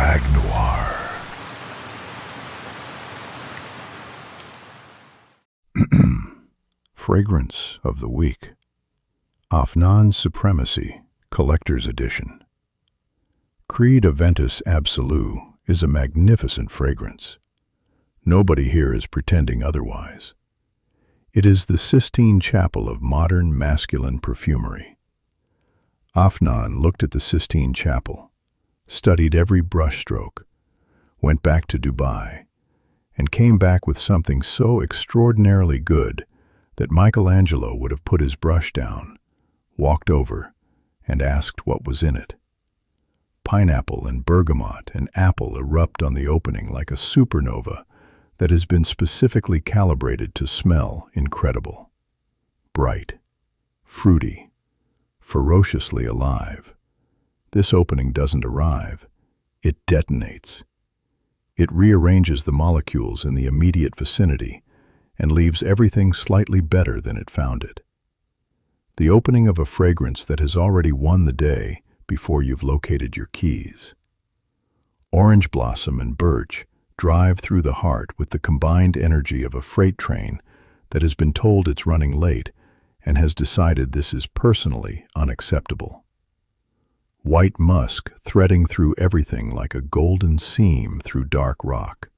FragNoir. Fragrance of the Week. Afnan Supremacy, Collector's Edition. Creed Aventus Absolu is a magnificent fragrance. Nobody here is pretending otherwise. It is the Sistine Chapel of modern masculine perfumery. Afnan looked at the Sistine Chapel, studied every brushstroke, went back to Dubai, and came back with something so extraordinarily good that Michelangelo would have put his brush down, walked over, and asked what was in it. Pineapple and bergamot and apple erupt on the opening like a supernova that has been specifically calibrated to smell incredible. Bright, fruity, ferociously alive. This opening doesn't arrive, it detonates. It rearranges the molecules in the immediate vicinity and leaves everything slightly better than it found it. The opening of a fragrance that has already won the day before you've located your keys. Orange blossom and birch drive through the heart with the combined energy of a freight train that has been told it's running late and has decided this is personally unacceptable. White musk threading through everything like a golden seam through dark rock.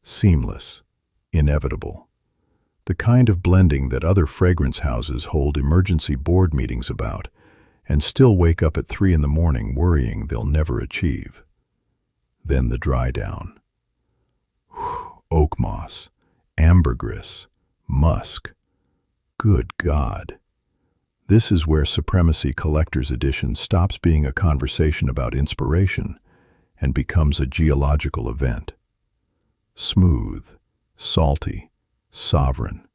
Seamless, inevitable. The kind of blending that other fragrance houses hold emergency board meetings about and still wake up at 3 in the morning worrying they'll never achieve. Then the dry down. Oak moss, ambergris, musk. Good God. This is where Supremacy Collector's Edition stops being a conversation about inspiration and becomes a geological event. Smooth, salty, sovereign.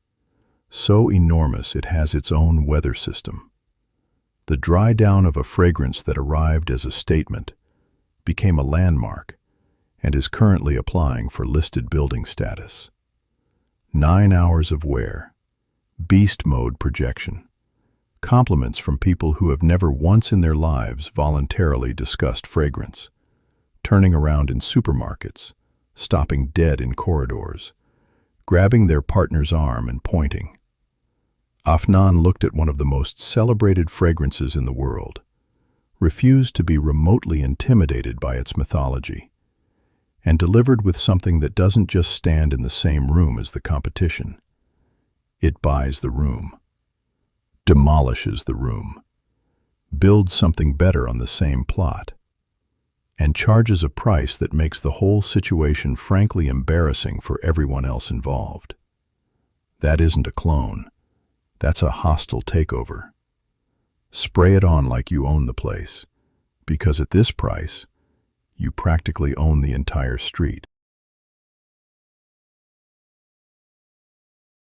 So enormous it has its own weather system. The dry down of a fragrance that arrived as a statement became a landmark and is currently applying for listed building status. 9 hours of wear. Beast mode projection. Compliments from people who have never once in their lives voluntarily discussed fragrance. Turning around in supermarkets, stopping dead in corridors, grabbing their partner's arm and pointing. Afnan looked at one of the most celebrated fragrances in the world, refused to be remotely intimidated by its mythology, and delivered with something that doesn't just stand in the same room as the competition. It buys the room, demolishes the room, builds something better on the same plot, and charges a price that makes the whole situation frankly embarrassing for everyone else involved. That isn't a clone. That's a hostile takeover. Spray it on like you own the place, because at this price, you practically own the entire street.